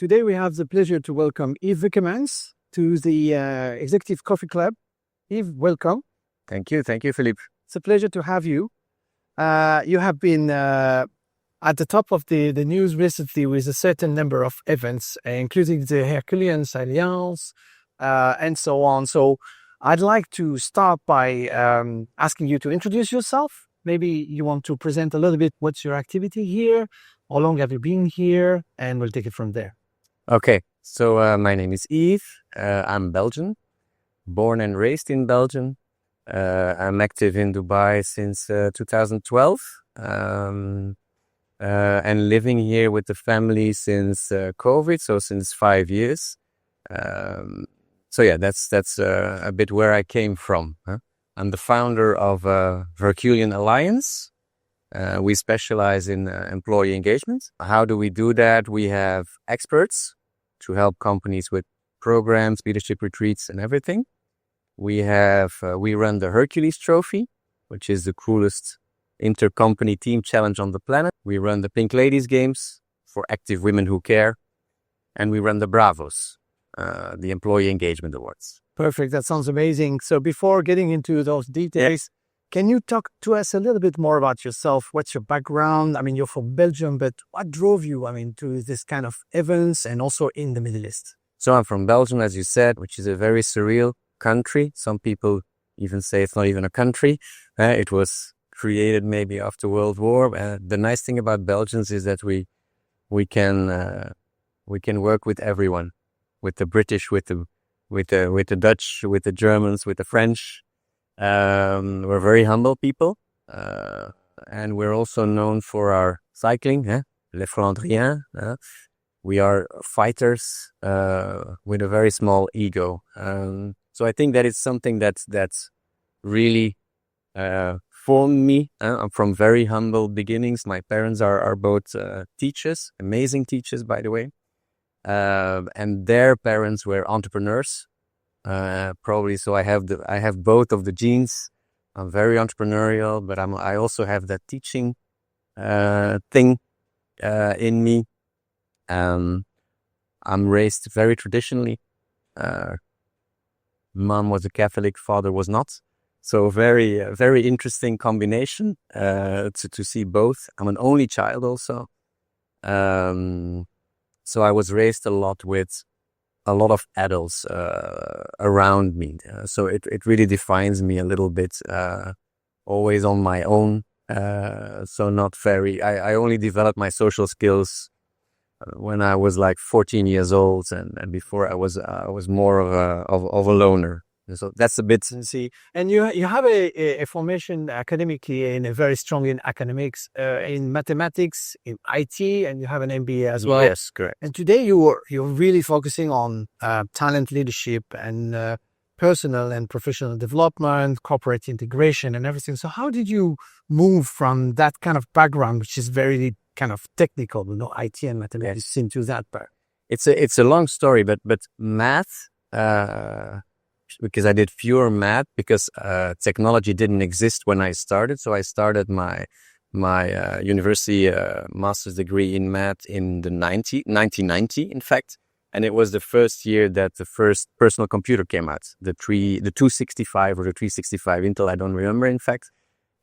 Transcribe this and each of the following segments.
Today we have the pleasure to welcome Yves Vekemans to the Executive Coffee Club. Yves, welcome. Thank you, Philippe. It's a pleasure to have you. You have been at the top of the news recently with a certain number of events, including the Herculean Alliance and so on. So I'd like to start by asking you to introduce yourself. Maybe you want to present a little bit what's your activity here, how long have you been here, and we'll take it from there. Okay, so my name is Yves. I'm Belgian, born and raised in Belgium. I'm active in Dubai since 2012 and living here with the family since COVID, so since 5 years. So yeah, that's a bit where I came from. I'm the founder of Herculean Alliance. We specialize in employee engagement. How do we do that? We have experts to help companies with programs, leadership retreats, and everything. We run the Hercules Trophy, which is the coolest inter-company team challenge on the planet. We run the Pink Ladies Games for active women who care. And we run the Bravos, the Employee Engagement Awards. Perfect. That sounds amazing. So before getting into those details, can you talk to us a little bit more about yourself? What's your background? I mean, you're from Belgium, but what drove you, to this kind of events and also in the Middle East? So I'm from Belgium, as you said, which is a very surreal country. Some people even say it's not even a country. It was created maybe after World War. The nice thing about Belgians is that we can work with everyone, with the British, with the Dutch, with the Germans, with the French. We're very humble people, and we're also known for our cycling, les Flandriens. We are fighters with a very small ego. So I think that is something that's really formed me. I'm from very humble beginnings. My parents are both teachers, amazing teachers, by the way. And their parents were entrepreneurs, probably. So I have both of the genes. I'm very entrepreneurial, but I also have that teaching thing in me. I'm raised very traditionally. Mom was a Catholic, father was not. So very, very interesting combination to see both. I'm an only child also. So I was raised a lot with a lot of adults around me. So it really defines me a little bit, always on my own. So not very, I only developed my social skills when I was like 14 years old, and before I was more of a loner. So that's a bit. See, and you have a formation academically in very strong in academics, in mathematics, in IT, and you have an MBA as well. Yes, correct. And today you're really focusing on talent leadership and personal and professional development, corporate integration, and everything. So how did you move from that kind of background, which is very kind of technical, IT and mathematics, into that part? It's a long story, but math. Because I did pure math, because technology didn't exist when I started. So I started my university master's degree in math in the 1990, in fact. And it was the first year that the first personal computer came out, the 265 or the 365 Intel, I don't remember, in fact.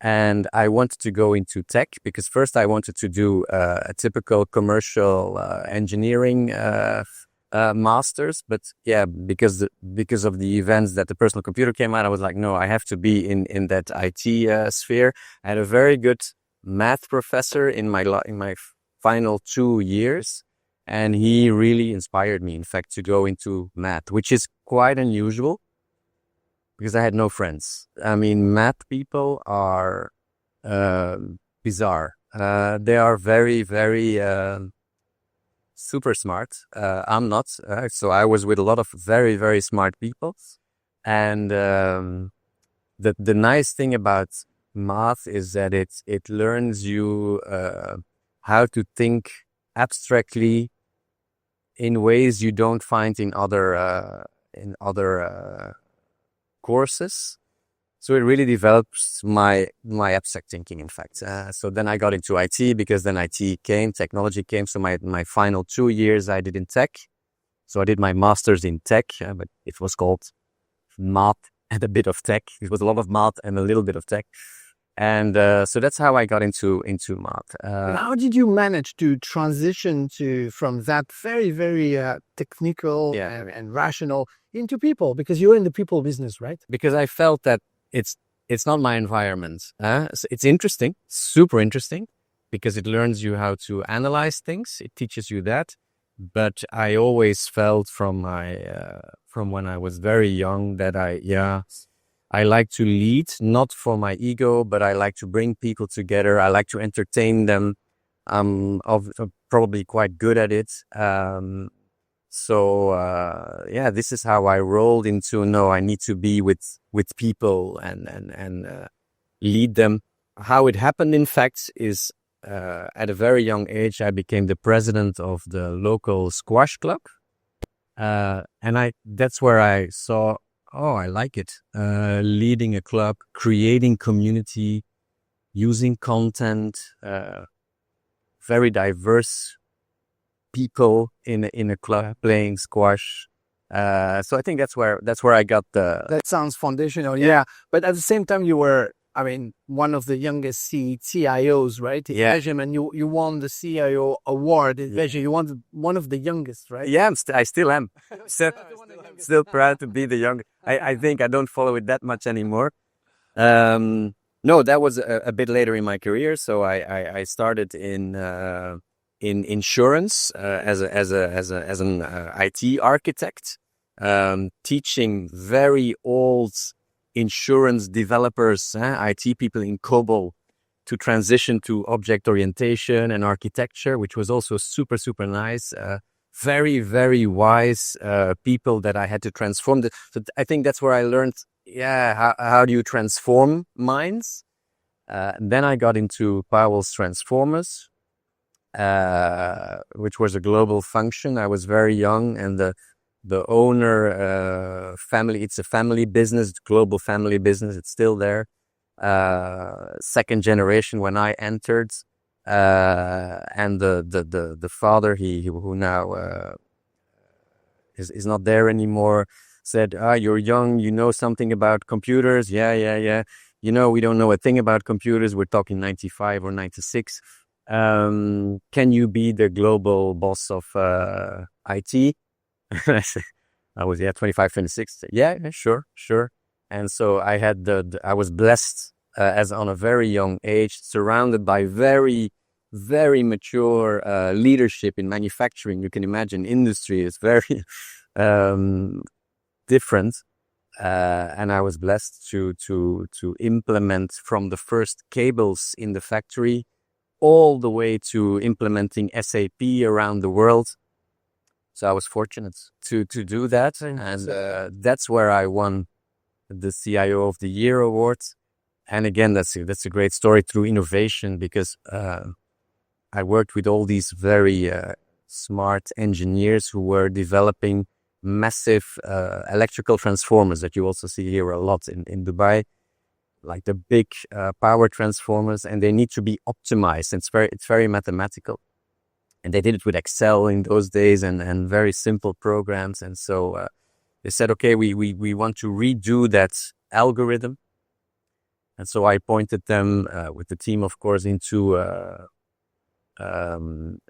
And I wanted to go into tech because first I wanted to do a typical commercial engineering masters, but yeah, because of the events that the personal computer came out, I was like, no, I have to be in that IT sphere. I had a very good math professor in my final 2 years, and he really inspired me, in fact, to go into math, which is quite unusual because I had no friends. I mean, math people are bizarre. They are very, very super smart. I'm not. So I was with a lot of very, very smart people. And the nice thing about math is that it learns you how to think abstractly in ways you don't find in other courses. So it really develops my abstract thinking, in fact. So then I got into IT because then technology came. So my final 2 years I did in tech. So I did my master's in tech, but it was called math and a bit of tech. It was a lot of math and a little bit of tech. And so that's how I got into math. And how did you manage to transition from that very, very technical and rational into people? Because you're in the people business, right? Because I felt that it's not my environment. So it's interesting, super interesting, because it learns you how to analyze things. It teaches you that. But I always felt from when I was very young that I like to lead, not for my ego, but I like to bring people together. I like to entertain them. I'm probably quite good at it. This is how I rolled into, no, I need to be with people and lead them. How it happened, in fact, is at a very young age, I became the president of the local squash club. That's where I saw, oh, I like it. Leading a club, creating community, using content, very diverse people in a club playing squash. So I think that's where I got the. That sounds foundational, yeah. But at the same time, you were, I mean, one of the youngest CIOs, right? In Belgium, and you won the CIO award in Belgium. You won one of the youngest, right? Yeah, I still am. Still proud to be the youngest. I think I don't follow it that much anymore. No, that was a bit later in my career. So I started in insurance as an IT architect, teaching very old insurance developers, IT people in COBOL, to transition to object orientation and architecture, which was also super, super nice. Very, very wise people that I had to transform. So I think that's where I learned, how do you transform minds? Then I got into Powell's Transformers, which was a global function. I was very young, and the owner family, it's a family business, global family business. It's still there. Second generation when I entered, and the father, who now is not there anymore, said, you're young, you know something about computers. Yeah. We don't know a thing about computers. We're talking 95 or 96. Can you be the global boss of IT? I was 25, 26. Yeah, sure. And so I had I was blessed as on a very young age, surrounded by very, very mature leadership in manufacturing. You can imagine industry is very different, and I was blessed to implement from the first cables in the factory all the way to implementing SAP around the world. So I was fortunate to do that, and that's where I won the CIO of the Year award. And again, that's a great story through innovation, because I worked with all these very smart engineers who were developing massive electrical transformers that you also see here a lot in Dubai, like the big power transformers, and they need to be optimized. It's very mathematical. And they did it with Excel in those days and very simple programs. And so they said, okay, we want to redo that algorithm. And so I pointed them with the team, of course, into, in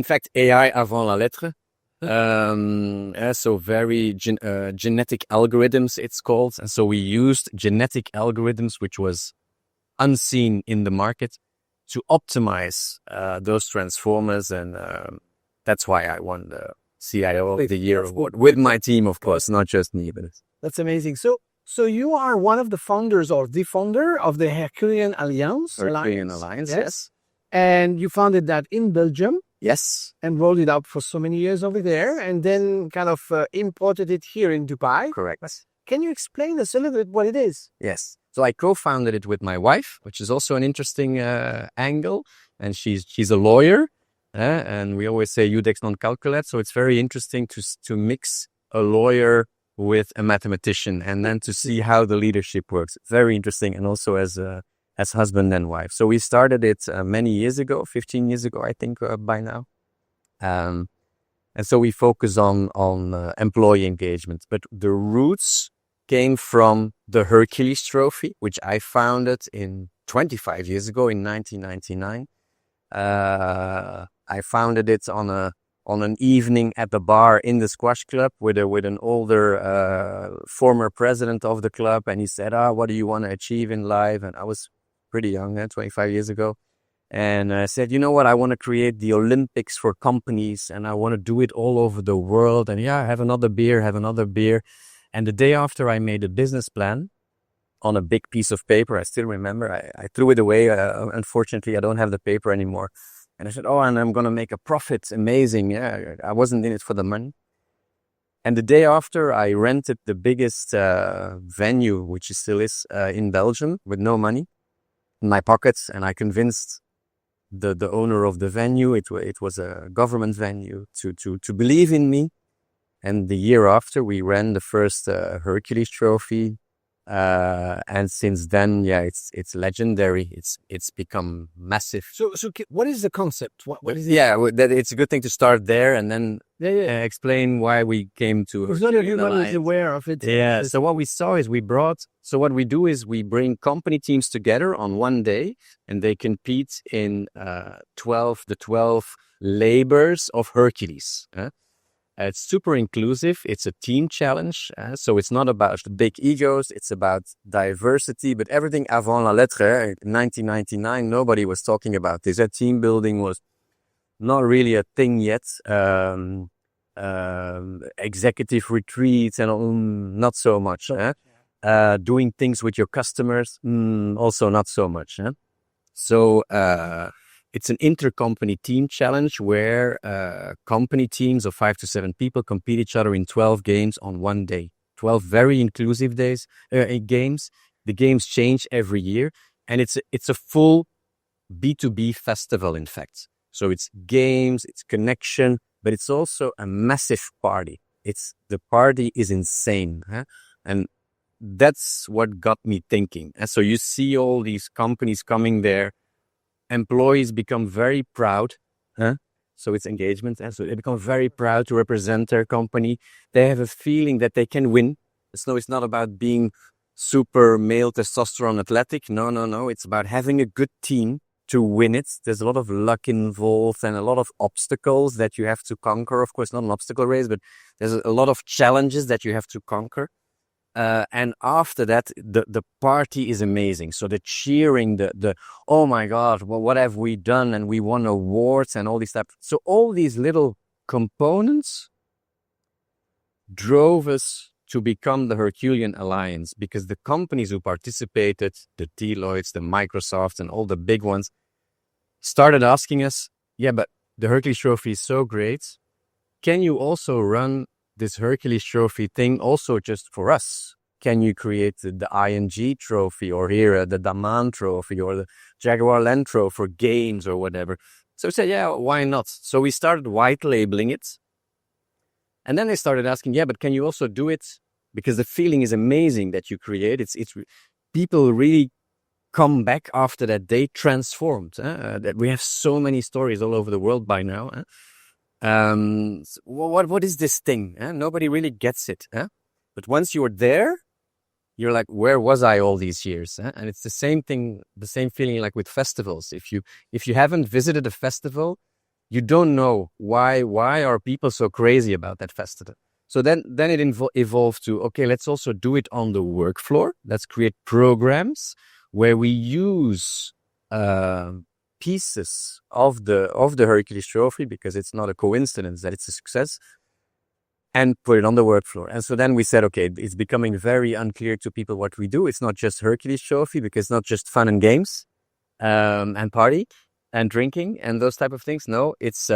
fact, AI avant la lettre. So very genetic algorithms, it's called. And so we used genetic algorithms, which was unseen in the market, to optimize those transformers. And that's why I won the CIO of the Year award with my team, of course, not just me. But that's amazing. So you are one of the founders, or the founder of the Herculean Alliance. Herculean Alliance, yes. And you founded that in Belgium. Yes. And rolled it out for so many years over there, and then kind of imported it here in Dubai. Correct. Can you explain us a little bit what it is? Yes. So I co-founded it with my wife, which is also an interesting angle. And she's a lawyer, and we always say Judex non calculat. So it's very interesting to mix a lawyer with a mathematician, and then to see how the leadership works. Very interesting, and also as husband and wife. So we started it many years ago, 15 years ago, I think, by now. And so we focus on employee engagement. But the roots came from the Hercules Trophy, which I founded in 25 years ago in 1999. I founded it on an evening at the bar in the squash club with an older former president of the club, and he said, "What do you want to achieve in life?" And I was pretty young, 25 years ago. And I said, "You know what? I want to create the Olympics for companies, and I want to do it all over the world. And yeah, have another beer. And the day after, I made a business plan on a big piece of paper. I still remember. I threw it away. Unfortunately, I don't have the paper anymore. And I said, and I'm going to make a profit. Amazing. Yeah, I wasn't in it for the money. And the day after, I rented the biggest venue, which it still is, in Belgium, with no money in my pockets. And I convinced the owner of the venue, it was a government venue, to believe in me. And the year after, we ran the first Hercules Trophy. And since then, it's legendary. It's become massive. So what is the concept? What is it? Yeah, it's a good thing to start there and then explain why we came to. Because not everyone is aware of it. Yeah. So what we saw is what we do is we bring company teams together on one day, and they compete in 12 labors of Hercules. It's super inclusive. It's a team challenge. So it's not about big egos. It's about diversity, but everything avant la lettre. In 1999, nobody was talking about this. Team building was not really a thing yet. Executive retreats and not so much. Doing things with your customers, also not so much. So it's an intercompany team challenge where company teams of 5 to 7 people compete each other in 12 games on one day. 12 very inclusive games. The games change every year, and it's a full B2B festival, in fact. So it's games, it's connection, but it's also a massive party. The party is insane, and that's what got me thinking. And so you see all these companies coming there. Employees become very proud, so it's engagement, and so they become very proud to represent their company. They have a feeling that they can win. So it's not about being super male testosterone athletic. No. It's about having a good team to win it. There's a lot of luck involved and a lot of obstacles that you have to conquer. Of course, not an obstacle race, but there's a lot of challenges that you have to conquer. And after that, the party is amazing. So the cheering, the oh my God, what have we done? And we won awards and all this stuff. So all these little components drove us to become the Herculean Alliance, because the companies who participated, the Deloittes, the Microsoft, and all the big ones, started asking us, but the Hercules Trophy is so great. Can you also run this Hercules Trophy thing also just for us? Can you create the ING Trophy, or here the Daman Trophy, or the Jaguar Land Trophy for games or whatever? So we said, why not? So we started white labeling it. And then they started asking, but can you also do it? Because the feeling is amazing that you create. It's people really come back after that day transformed. That we have so many stories all over the world by now. What is this thing? Nobody really gets it. But once you're there, you're like, where was I all these years? And it's the same thing, the same feeling like with festivals. If you haven't visited a festival, you don't know why are people so crazy about that festival. So then it evolved to, okay, let's also do it on the work floor. Let's create programs where we use pieces of the Hercules Trophy, because it's not a coincidence that it's a success, and put it on the work floor. And so then we said, okay, it's becoming very unclear to people what we do. It's not just Hercules Trophy, because it's not just fun and games and party and drinking and those type of things. No, it's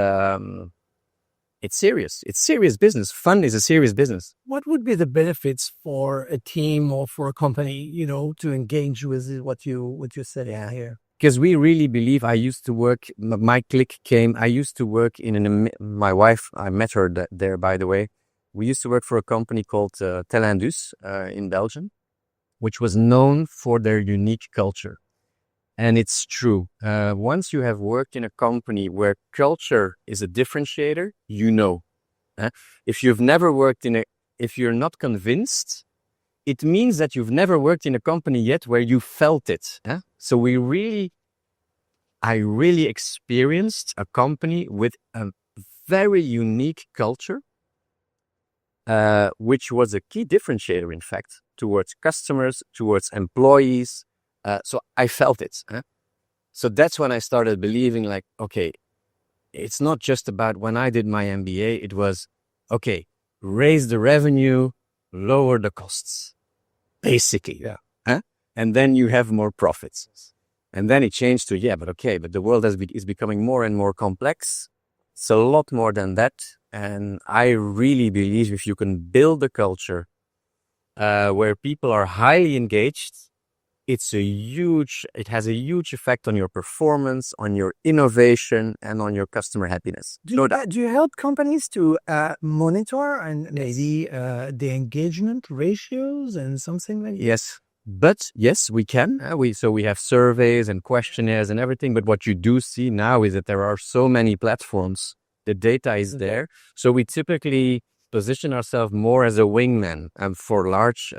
serious. It's serious business. Fun is a serious business. What would be the benefits for a team or for a company, to engage with what you said here? Because we really believe, I used to work, my clique came, I used to work my wife, I met her there, by the way. we used to work for a company called Telindus in Belgium, which was known for their unique culture. And it's true. Once you have worked in a company where culture is a differentiator, you know. If you've never worked if you're not convinced, it means that you've never worked in a company yet where you felt it. So I really experienced a company with a very unique culture, which was a key differentiator, in fact, towards customers, towards employees. So I felt it. So that's when I started believing like, okay, it's not just about when I did my MBA, it was, okay, raise the revenue, lower the costs, basically. And then you have more profits. And then it changed to, but the world is becoming more and more complex. It's a lot more than that. And I really believe if you can build a culture where people are highly engaged, it has a huge effect on your performance, on your innovation, and on your customer happiness. Do you help companies to monitor and maybe the engagement ratios and something like that? Yes. But yes, we can. We have surveys and questionnaires and everything. But what you do see now is that there are so many platforms. The data is there. So we typically position ourselves more as a wingman for large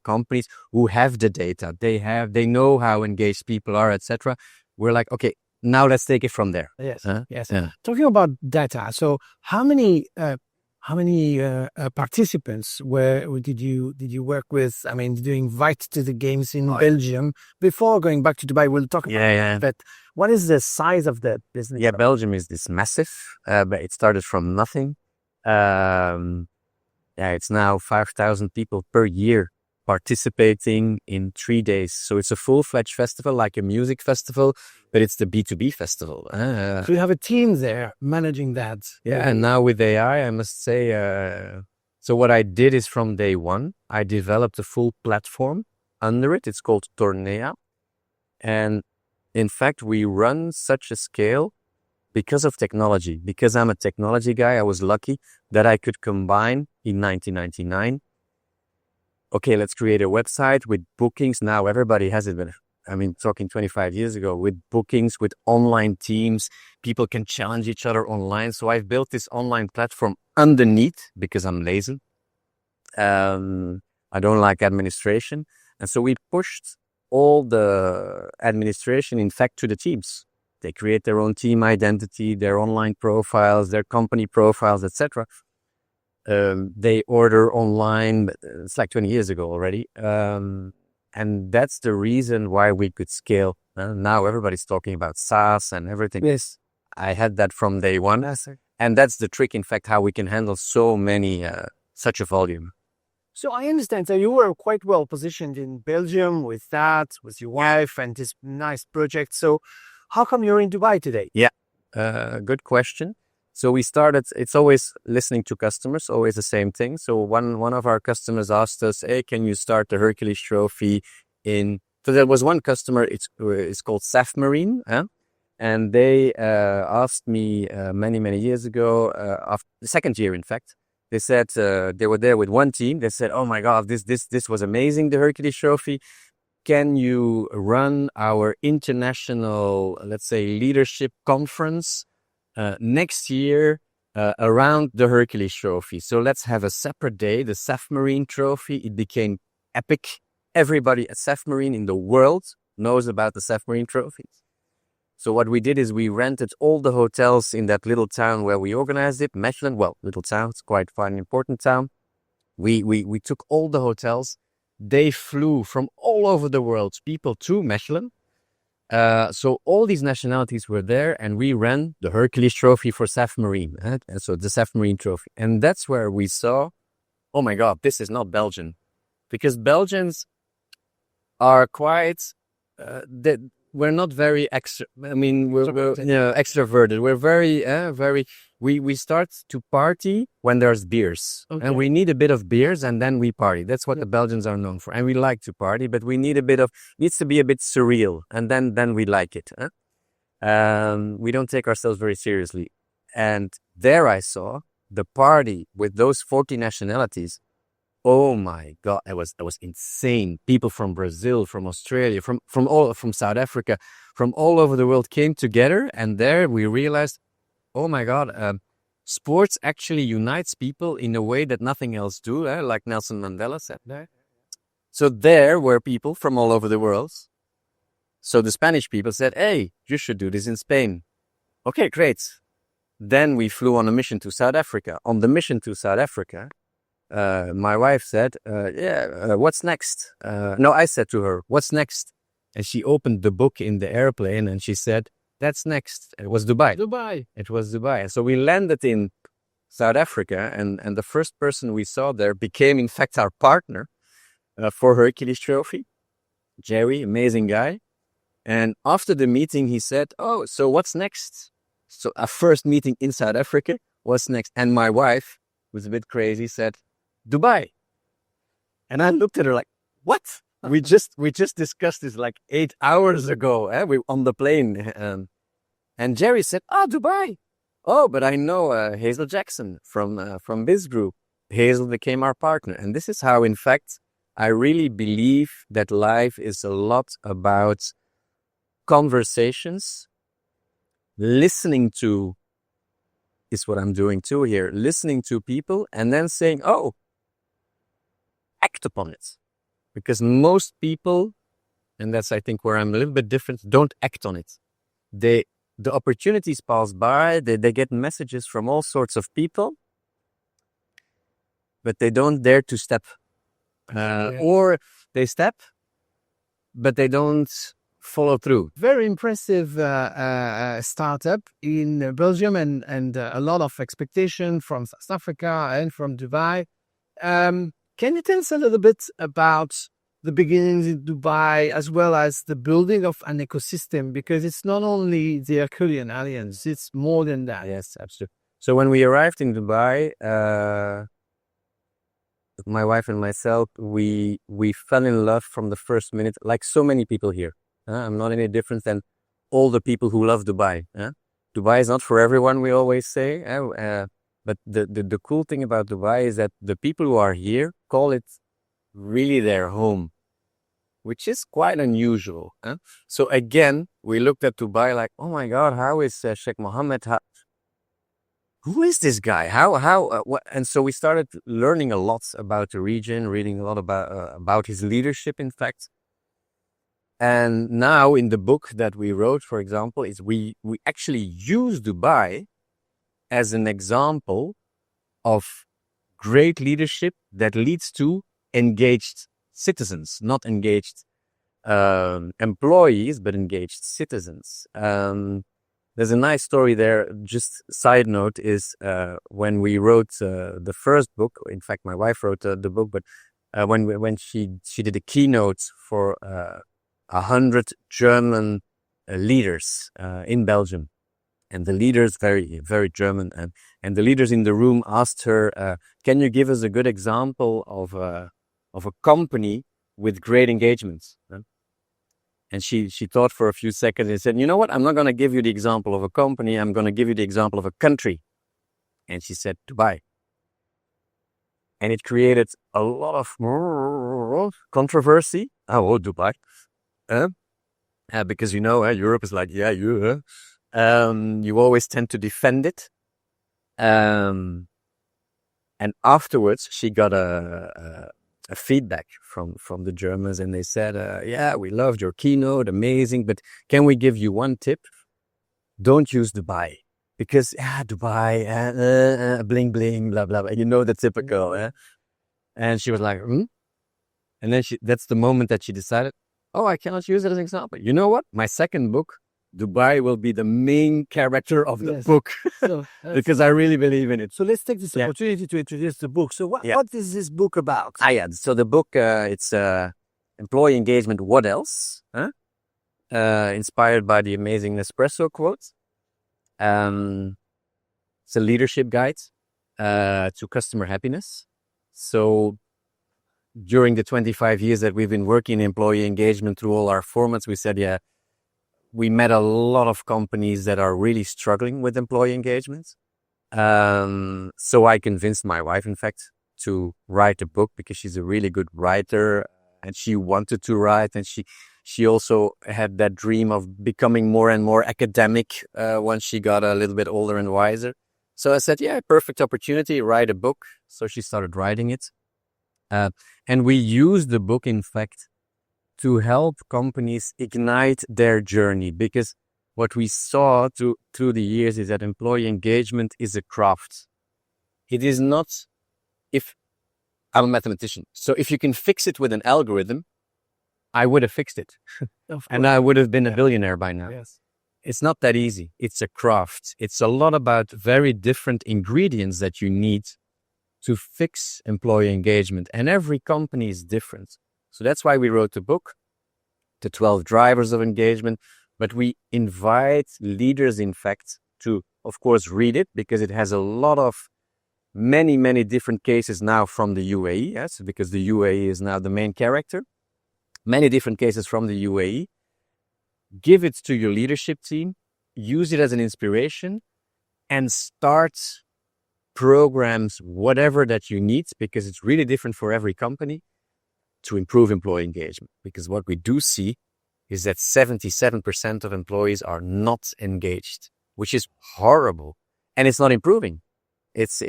companies who have the data. They know how engaged people are, etc. We're like, okay, now let's take it from there. Yes. Yes. Yeah. Talking about data. So how many participants did you work with? I mean, did you invite to the games in Belgium before going back to Dubai? We'll talk about it. But what is the size of the business? Yeah, Belgium is this massive, but it started from nothing. It's now 5,000 people per year participating in 3 days. So it's a full-fledged festival, like a music festival, but it's the B2B festival. So you have a team there managing that. Yeah, and now with AI, I must say, so what I did is from day one, I developed a full platform under it. It's called Tornea. And in fact, we run such a scale because of technology. Because I'm a technology guy, I was lucky that I could combine in 1999. Okay, let's create a website with bookings. Now everybody has it, but talking 25 years ago, with bookings, with online teams, people can challenge each other online. So I've built this online platform underneath because I'm lazy. I don't like administration. And so we pushed all the administration, in fact, to the teams. They create their own team identity, their online profiles, their company profiles, etc. They order online, but it's like 20 years ago already. And that's the reason why we could scale. Now everybody's talking about SaaS and everything. Yes. I had that from day one. And that's the trick, in fact, how we can handle so many, such a volume. So I understand that you were quite well positioned in Belgium with your wife and this nice project. So how come you're in Dubai today? Yeah, good question. So we started, it's always listening to customers, always the same thing. So one of our customers asked us, hey, can you start the Hercules Trophy so there was one customer, it's called SAF Marine. And they asked me many years ago, after the second year, in fact, they said they were there with one team. They said, oh my God, this was amazing, the Hercules Trophy. Can you run our international, let's say, leadership conference next year around the Hercules Trophy? So let's have a separate day, the SAF Marine Trophy. It became epic. Everybody at SAF Marine in the world knows about the SAF Marine Trophy. So what we did is we rented all the hotels in that little town where we organized it, Mechelen. Well, little town, it's quite an important town. We took all the hotels. They flew from all over the world, people to Mechelen. So all these nationalities were there, and we ran the Hercules Trophy for SAF Marine. And so the SAF Marine Trophy. And that's where we saw, oh my God, this is not Belgian. Because Belgians are quite, we're not very extroverted. We're very, we start to party when there's beers. Okay. And we need a bit of beers and then we party. That's what the Belgians are known for. And we like to party, but we need needs to be a bit surreal. And then we like it. We don't take ourselves very seriously. And there I saw the party with those 40 nationalities, oh my God, it was insane. People from Brazil, from Australia, from South Africa, from all over the world came together, and there we realized, oh my God, sports actually unites people in a way that nothing else do, like Nelson Mandela said there. So there were people from all over the world. So the Spanish people said, hey, you should do this in Spain. Okay, great. Then we flew on a mission to South Africa. On the mission to South Africa, my wife said, what's next? No, I said to her, what's next? And she opened the book in the airplane and she said, that's next. It was Dubai. It was Dubai. And so we landed in South Africa, and the first person we saw there became, in fact, our partner for Hercules Trophy. Jerry, amazing guy. And after the meeting, he said, oh, so what's next? So our first meeting in South Africa, what's next? And my wife, who was a bit crazy, said, Dubai. And I looked at her like, what? We just discussed this like 8 hours ago. We on the plane. And Jerry said, Dubai. Oh, but I know Hazel Jackson from this group. Hazel became our partner. And this is how, in fact, I really believe that life is a lot about conversations. Listening to is what I'm doing too here. Listening to people and then saying, oh, act upon it. Because most people, and that's I think where I'm a little bit different, don't act on it. The opportunities pass by, they get messages from all sorts of people, but they don't dare to step. Or they step, but they don't follow through. Very impressive startup in Belgium and a lot of expectation from South Africa and from Dubai. Can you tell us a little bit about the beginnings in Dubai as well as the building of an ecosystem? Because it's not only the Herculean Alliance, it's more than that. Yes, absolutely. So when we arrived in Dubai, my wife and myself, we fell in love from the first minute, like so many people here. I'm not any different than all the people who love Dubai. Dubai is not for everyone, we always say. But the cool thing about Dubai is that the people who are here call it really their home, which is quite unusual. So again, we looked at Dubai like, oh my God, how is Sheikh Mohammed? Who is this guy? What? And so we started learning a lot about the region, reading a lot about his leadership, in fact. And now in the book that we wrote, for example, is we actually use Dubai as an example of great leadership that leads to engaged citizens, not engaged employees, but engaged citizens. There's a nice story there. Just side note is when we wrote the first book. In fact, my wife wrote the book, but when she did a keynote for 100 German leaders in Belgium. And the leaders, very, very German, and the leaders in the room asked her, can you give us a good example of a company with great engagements? And she thought for a few seconds and said, you know what, I'm not going to give you the example of a company, I'm going to give you the example of a country. And she said, Dubai. And it created a lot of controversy. Oh, Dubai. Because, Europe is like, you always tend to defend it. And afterwards, she got a feedback from the Germans, and they said, we loved your keynote, amazing, but can we give you one tip? Don't use Dubai. Because, Dubai, bling, bling, blah, blah, blah. The typical. And she was like, And then that's the moment that she decided, I cannot use it as an example. You know what? My second book, Dubai, will be the main character of the book because I really believe in it. So let's take this opportunity to introduce the book. So what is this book about? So the book, it's Employee Engagement, What Else? Inspired by the amazing Nespresso quotes. It's a leadership guide to customer happiness. So during the 25 years that we've been working in employee engagement through all our formats, we said, we met a lot of companies that are really struggling with employee engagement. So I convinced my wife, in fact, to write a book because she's a really good writer and she wanted to write, and she also had that dream of becoming more and more academic once she got a little bit older and wiser. So I said, yeah, perfect opportunity, write a book. So she started writing it. And we used the book, in fact, to help companies ignite their journey, because what we saw through the years is that employee engagement is a craft. It is not, if I'm a mathematician, so if you can fix it with an algorithm, I would have fixed it. And I would have been a billionaire by now. Yes. It's not that easy. It's a craft. It's a lot about very different ingredients that you need to fix employee engagement. And every company is different. So that's why we wrote the book, The 12 Drivers of Engagement. But we invite leaders, in fact, to, of course, read it, because it has a lot of many, many different cases now from the UAE, yes, because the UAE is now the main character. Many different cases from the UAE. Give it to your leadership team, use it as an inspiration, and start programs, whatever that you need, because it's really different for every company, to improve employee engagement. Because what we do see is that 77% of employees are not engaged, which is horrible, and it's not improving. It's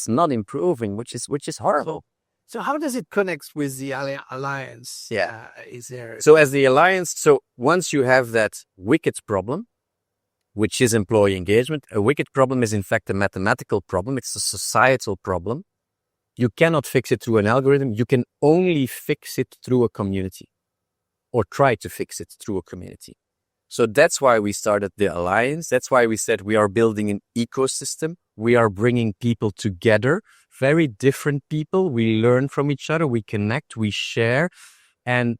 not improving, which is horrible. So how does it connect with the alliance? Yeah. Is there? So as the alliance, so once you have that wicked problem, which is employee engagement, a wicked problem is in fact a mathematical problem. It's a societal problem. You cannot fix it through an algorithm. You can only fix it through a community, or try to fix it through a community. So that's why we started the alliance. That's why we said we are building an ecosystem. We are bringing people together, very different people. We learn from each other. We connect, we share. And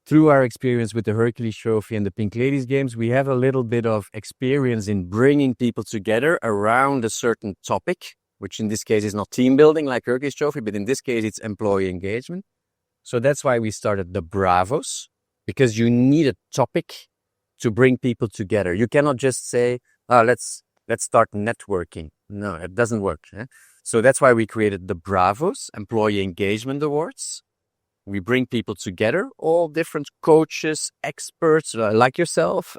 through our experience with the Hercules Trophy and the Pink Ladies Games, we have a little bit of experience in bringing people together around a certain topic, which in this case is not team building like Hercules Trophy, but in this case it's employee engagement. So that's why we started the Bravos, because you need a topic to bring people together. You cannot just say, let's start networking. No, it doesn't work. So that's why we created the Bravos, Employee Engagement Awards. We bring people together, all different coaches, experts like yourself,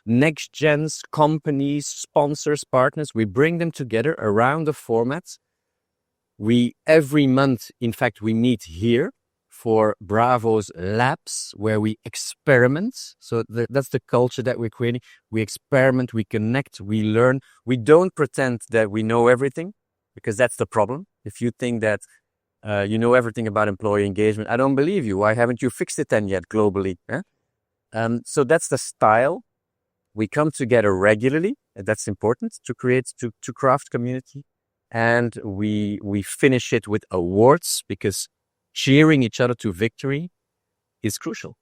next gens, companies, sponsors, partners. We bring them together around the format. Every month, in fact, we meet here for Bravos Labs, where we experiment. So that's the culture that we're creating. We experiment, we connect, we learn. We don't pretend that we know everything, because that's the problem. If you think that you know everything about employee engagement, I don't believe you. Why haven't you fixed it then yet globally? So that's the style. We come together regularly. And that's important to create, to craft community. And we finish it with awards, because cheering each other to victory is crucial.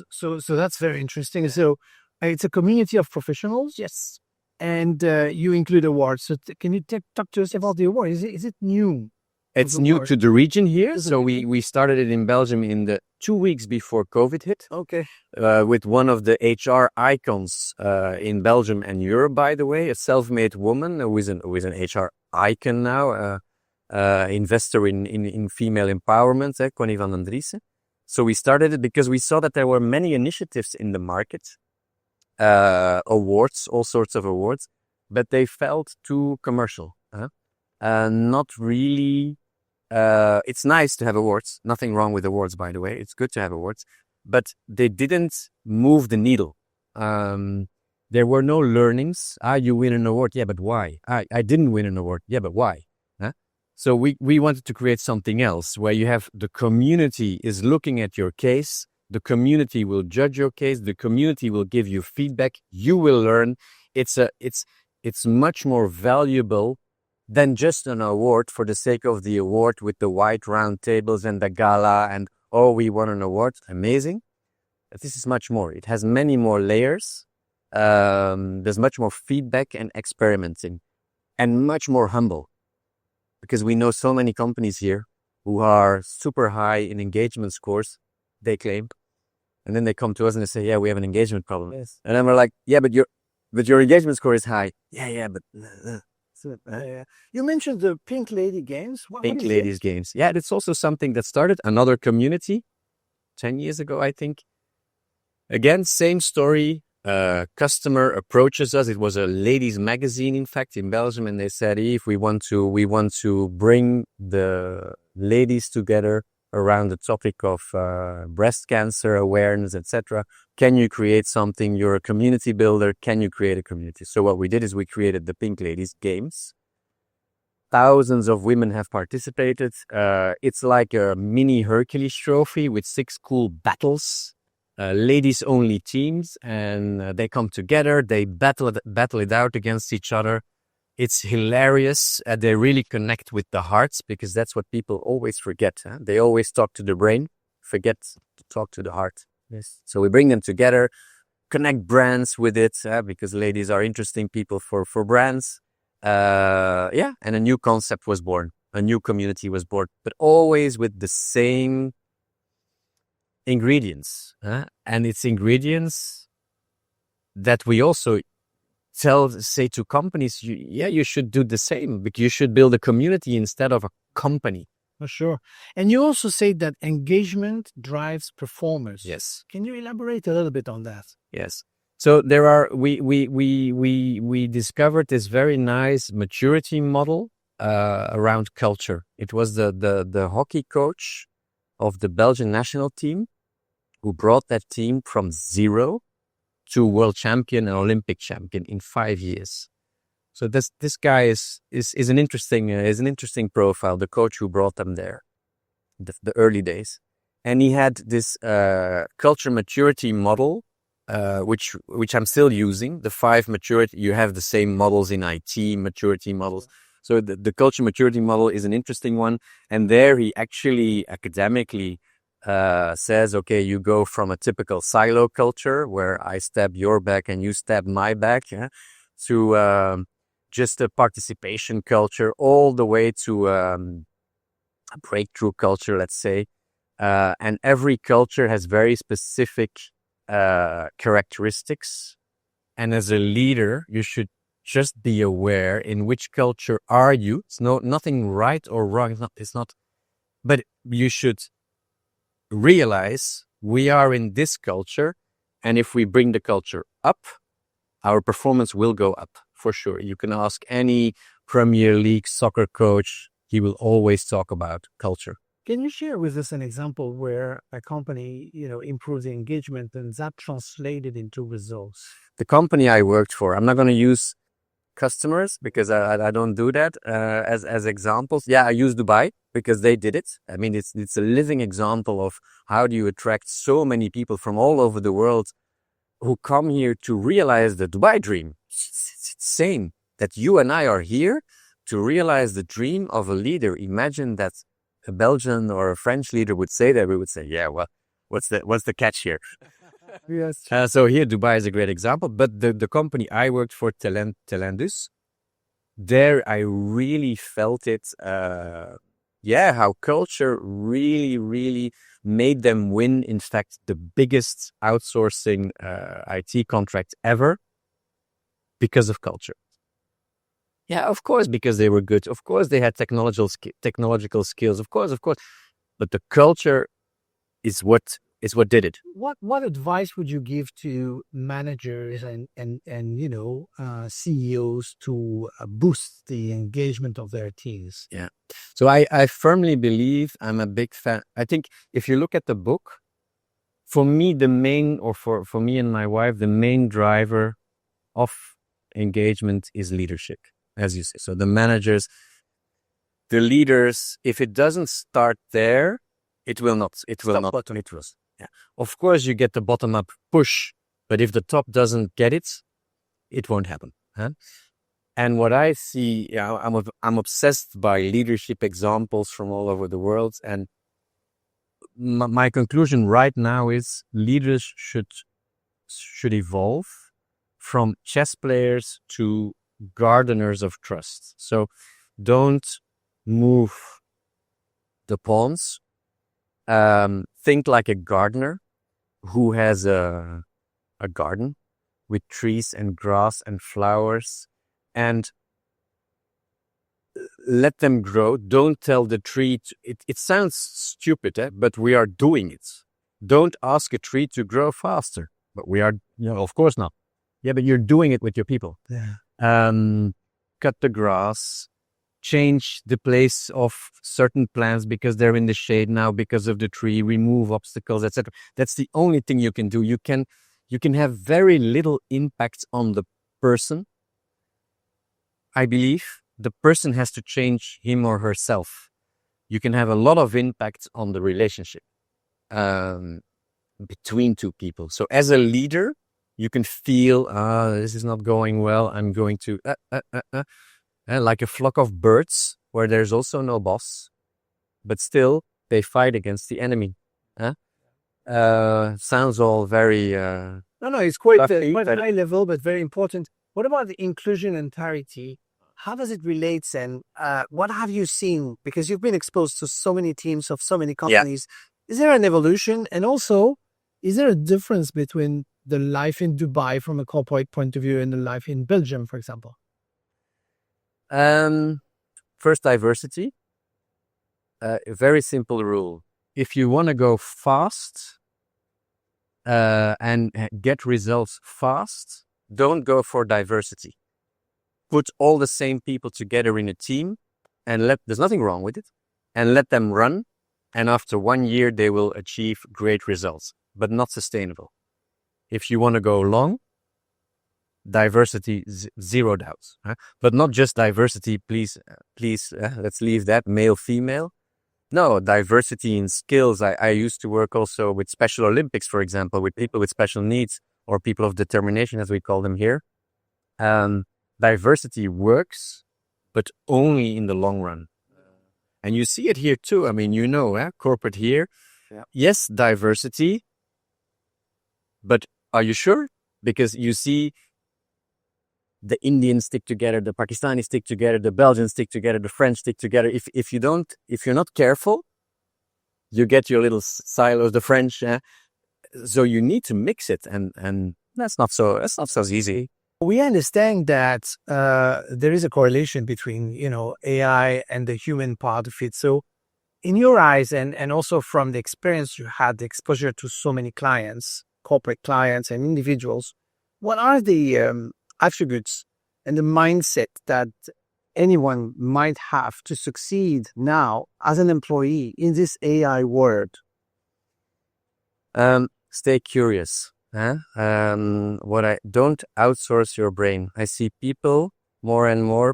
So that's very interesting. So it's a community of professionals. Yes. And you include awards. So can you talk to us about the award? Is it new? It's new to the region here. So we started it in Belgium in the 2 weeks before COVID hit. Okay. With one of the HR icons in Belgium and Europe, by the way, a self-made woman who is an HR icon now, investor in female empowerment, Connie van den Driessen. So we started it because we saw that there were many initiatives in the market, awards, all sorts of awards, but they felt too commercial. Not really. It's nice to have awards. Nothing wrong with awards, by the way. It's good to have awards, but they didn't move the needle. There were no learnings. You win an award. Yeah, but why? I didn't win an award. Yeah, but why? So we wanted to create something else where you have the community is looking at your case. The community will judge your case. The community will give you feedback. You will learn. It's much more valuable than just an award for the sake of the award with the white round tables and the gala and, we won an award. Amazing. But this is much more. It has many more layers. There's much more feedback and experimenting, and much more humble, because we know so many companies here who are super high in engagement scores, they claim, and then they come to us and they say, yeah, we have an engagement problem. Yes. And then we're like, yeah, but but your engagement score is high. Yeah, but You mentioned the Pink Lady Games. What Pink is Ladies it? Games. Yeah, that's also something that started another community 10 years ago, I think. Again, same story. Customer approaches us. It was a ladies magazine, in fact, in Belgium, and they said, if we want to bring the ladies together around the topic of breast cancer awareness, etc. Can you create something? You're a community builder. Can you create a community? So what we did is we created the Pink Ladies Games. Thousands of women have participated. It's like a mini Hercules Trophy with 6 cool battles. Ladies only teams, and they come together, they battle it out against each other. It's hilarious. They really connect with the hearts, because that's what people always forget. Huh? They always talk to the brain, forget to talk to the heart. Yes. So we bring them together, connect brands with it, because ladies are interesting people for brands. And a new concept was born. A new community was born, but always with the same ingredients, and it's ingredients that we also say to companies, you should do the same, because you should build a community instead of a company. For sure. And you also say that engagement drives performance. Yes. Can you elaborate a little bit on that? Yes. So we discovered this very nice maturity model around culture. It was the hockey coach of the Belgian national team who brought that team from 0 to world champion and Olympic champion in 5 years. So this guy is an interesting profile. The coach who brought them there, the early days, and he had this culture maturity model, which I'm still using. The 5 maturity. You have the same models in IT, maturity models. So the culture maturity model is an interesting one, and there he actually academically says, okay, you go from a typical silo culture where I stab your back and you stab my back, to just a participation culture, all the way to a breakthrough culture, let's say. And every culture has very specific characteristics. And as a leader, you should just be aware in which culture are you. It's nothing right or wrong. It's not, but you should realize we are in this culture, and if we bring the culture up, our performance will go up for sure. You can ask any Premier League soccer coach, he will always talk about culture. Can you share with us an example where a company, improves the engagement and that translated into results? The company I worked for, I'm not going to use customers because I don't do that as examples. Yeah, I use Dubai because they did it. I mean, it's a living example of how do you attract so many people from all over the world who come here to realize the Dubai dream. It's insane that you and I are here to realize the dream of a leader. Imagine that a Belgian or a French leader would say that. We would say, yeah, well, what's the catch here? Yes. So here, Dubai is a great example, but the company I worked for, Telendus, there I really felt it, how culture really, really made them win, in fact, the biggest outsourcing IT contract ever because of culture. Yeah, of course, because they were good. Of course, they had technological skills. Of course. But the culture is what did it. What advice would you give to managers and CEOs to boost the engagement of their teams? Yeah. So I firmly believe, I'm a big fan. I think if you look at the book, for me, for me and my wife, the main driver of engagement is leadership, as you say. So the managers, the leaders, if it doesn't start there, it will not. Yeah. Of course, you get the bottom-up push, but if the top doesn't get it, it won't happen. Huh? And what I see, I'm obsessed by leadership examples from all over the world. And my conclusion right now is leaders should evolve from chess players to gardeners of trust. So don't move the pawns. Think like a gardener who has a garden, with trees and grass and flowers, and let them grow. Don't tell the tree. It sounds stupid, but we are doing it. Don't ask a tree to grow faster, but we are, of course not. Yeah, but you're doing it with your people. Yeah. Cut the grass, change the place of certain plants because they're in the shade now because of the tree, remove obstacles, etc. That's the only thing you can do. You can have very little impact on the person. I believe the person has to change him or herself. You can have a lot of impact on the relationship between two people. So as a leader, you can feel, this is not going well. I'm going to, like a flock of birds where there's also no boss, but still they fight against the enemy. Sounds all very... No, it's quite fluffy, high level, but very important. What about the inclusion and parity? How does it relate, and what have you seen? Because you've been exposed to so many teams of so many companies. Yeah. Is there an evolution? And also, is there a difference between the life in Dubai from a corporate point of view and the life in Belgium, for example? First, diversity. A very simple rule. If you want to go fast and get results fast, don't go for diversity. Put all the same people together in a team and there's nothing wrong with it, and let them run. And after 1 year, they will achieve great results, but not sustainable. If you want to go long, diversity, zero doubts. But not just diversity, please, let's leave that, male, female. No, diversity in skills. I used to work also with Special Olympics, for example, with people with special needs or people of determination, as we call them here. Diversity works, but only in the long run. And you see it here too. I mean, corporate here. Yeah. Yes, diversity. But are you sure? Because you see the Indians stick together, the Pakistanis stick together, the Belgians stick together, the French stick together. If you're not careful, you get your little silos, the French. So you need to mix it, and that's not so easy. We understand that there is a correlation between, AI and the human part of it. So in your eyes, and also from the experience you had, the exposure to so many clients, corporate clients and individuals, what are the attributes and the mindset that anyone might have to succeed now as an employee in this AI world? Stay curious. Don't outsource your brain. I see people more and more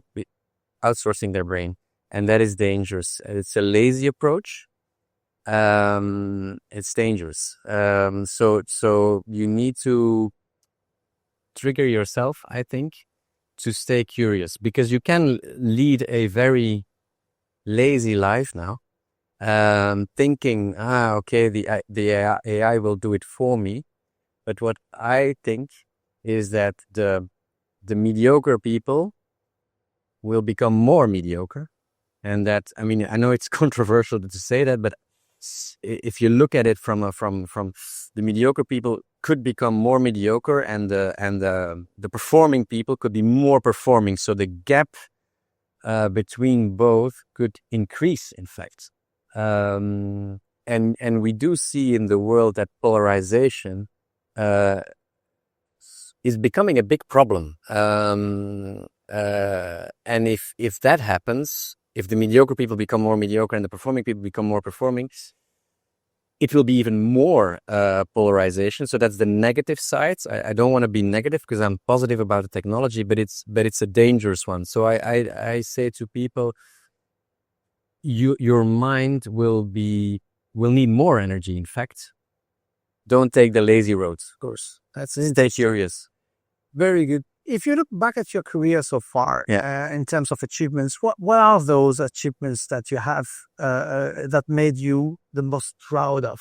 outsourcing their brain, and that is dangerous. It's a lazy approach. It's dangerous. So you need to trigger yourself, I think, to stay curious, because you can lead a very lazy life now, thinking, okay, the AI will do it for me. But what I think is that the mediocre people will become more mediocre. And that, I mean, I know it's controversial to say that, but if you look at it from the mediocre people could become more mediocre, and the performing people could be more performing. So the gap between both could increase, in fact. And we do see in the world that polarization is becoming a big problem. And if that happens, if the mediocre people become more mediocre and the performing people become more performing, it will be even more polarization. So that's the negative sides. I don't want to be negative because I'm positive about the technology, but it's a dangerous one. So I say to people, your mind will need more energy. In fact, don't take the lazy roads. Of course, stay curious. Very good. If you look back at your career so far, in terms of achievements, what are those achievements that you have that made you the most proud of?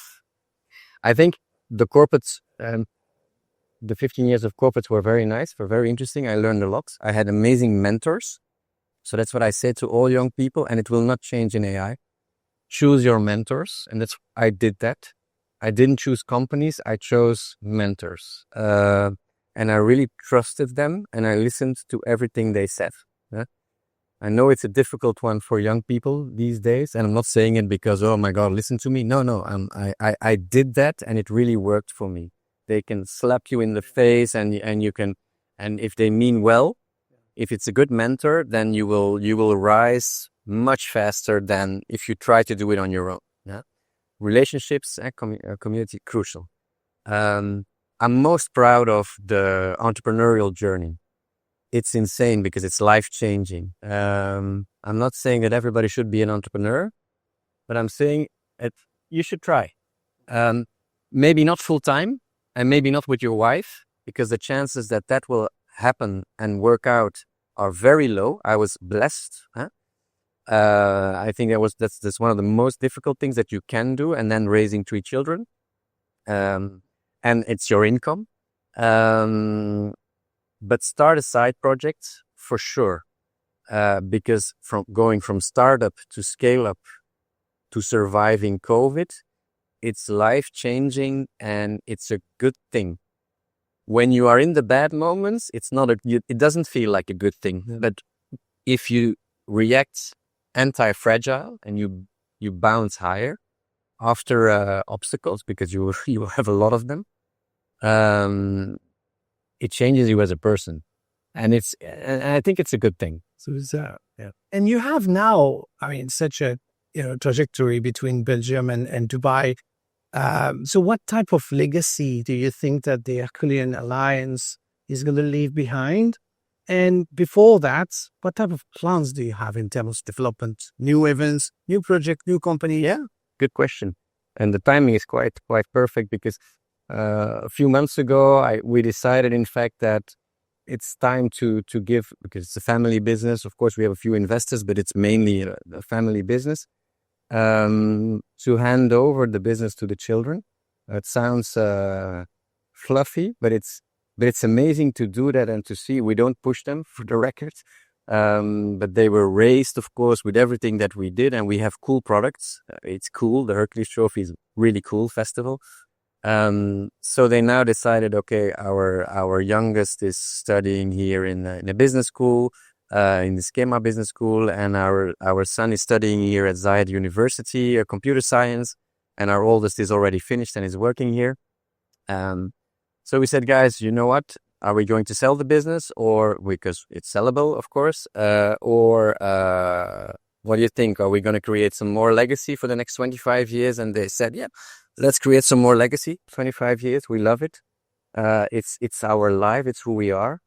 I think the corporates, the 15 years of corporates were very nice, were very interesting. I learned a lot. I had amazing mentors. So that's what I say to all young people, and it will not change in AI. Choose your mentors, and I did that. I didn't choose companies, I chose mentors. and I really trusted them, and I listened to everything they said. Yeah? I know it's a difficult one for young people these days, and I'm not saying it because, oh my God, listen to me. No, I did that, and it really worked for me. They can slap you in the face, and you can, and if they mean well, if it's a good mentor, then you will rise much faster than if you try to do it on your own. Yeah, relationships and community crucial. I'm most proud of the entrepreneurial journey. It's insane because it's life-changing. I'm not saying that everybody should be an entrepreneur, but I'm saying you should try. Maybe not full-time, and maybe not with your wife, because the chances that will happen and work out are very low. I was blessed. I think that's one of the most difficult things that you can do, and then raising 3 children. And it's your income. But start a side project for sure. Because going from startup to scale up to surviving COVID, it's life-changing and it's a good thing. When you are in the bad moments, it doesn't feel like a good thing. Yeah. But if you react anti-fragile and you bounce higher after obstacles, because you have a lot of them, it changes you as a person, and I think it's a good thing. So yeah. And you have now, I mean, such a trajectory between Belgium and Dubai. So what type of legacy do you think that the Herculean Alliance is going to leave behind? And before that, what type of plans do you have in terms of development, new events, new project, new company? Yeah, good question. And the timing is quite perfect because a few months ago, we decided, in fact, that it's time to give, because it's a family business. Of course, we have a few investors, but it's mainly a family business. To hand over the business to the children. It sounds fluffy, but it's amazing to do that and to see. We don't push them, for the record, but they were raised, of course, with everything that we did, and we have cool products. It's cool. The Hercules Trophy is really cool festival. So they now decided, okay, our youngest is studying here in a business school. In the Schema Business School, and our son is studying here at Zayed University, computer science, and our oldest is already finished and is working here. So we said, guys, you know what? Are we going to sell the business, or because it's sellable, of course, or what do you think? Are we going to create some more legacy for the next 25 years? And they said, yeah, let's create some more legacy. 25 years, we love it. It's our life, it's who we are.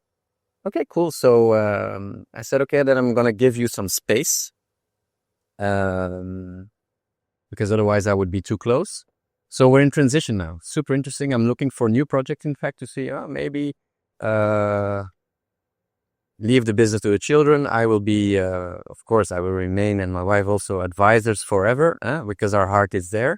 Okay, cool. So I said, okay, then I'm going to give you some space, because otherwise I would be too close. So we're in transition now. Super interesting. I'm looking for a new project, in fact, to see, maybe leave the business to the children. I will be, of course, I will remain, and my wife also, advisors forever, because our heart is there.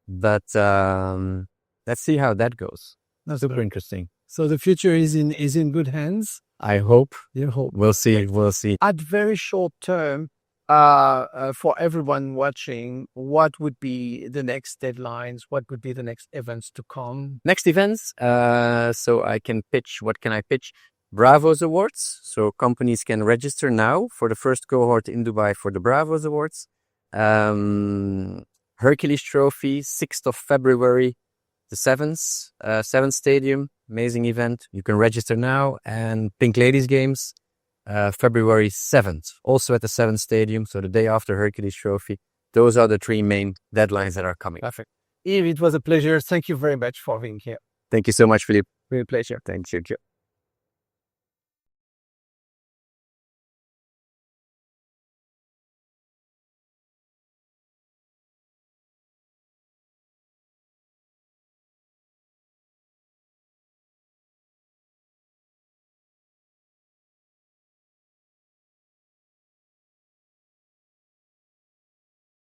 But let's see how that goes. That's super interesting. So the future is in good hands. I hope. You hope. We'll see. We'll see. At very short term, for everyone watching, what would be the next deadlines? What would be the next events to come? Next events. So I can pitch. What can I pitch? Bravos Awards. So companies can register now for the first cohort in Dubai for the Bravos Awards. Hercules Trophy, 6th of February, the 7th Stadium. Amazing event. You can register now. And Pink Ladies Games, February 7th, also at the 7th Stadium. So the day after Hercules Trophy. Those are the 3 main deadlines that are coming. Perfect. Yves, it was a pleasure. Thank you very much for being here. Thank you so much, Philippe. Real pleasure. Thank you.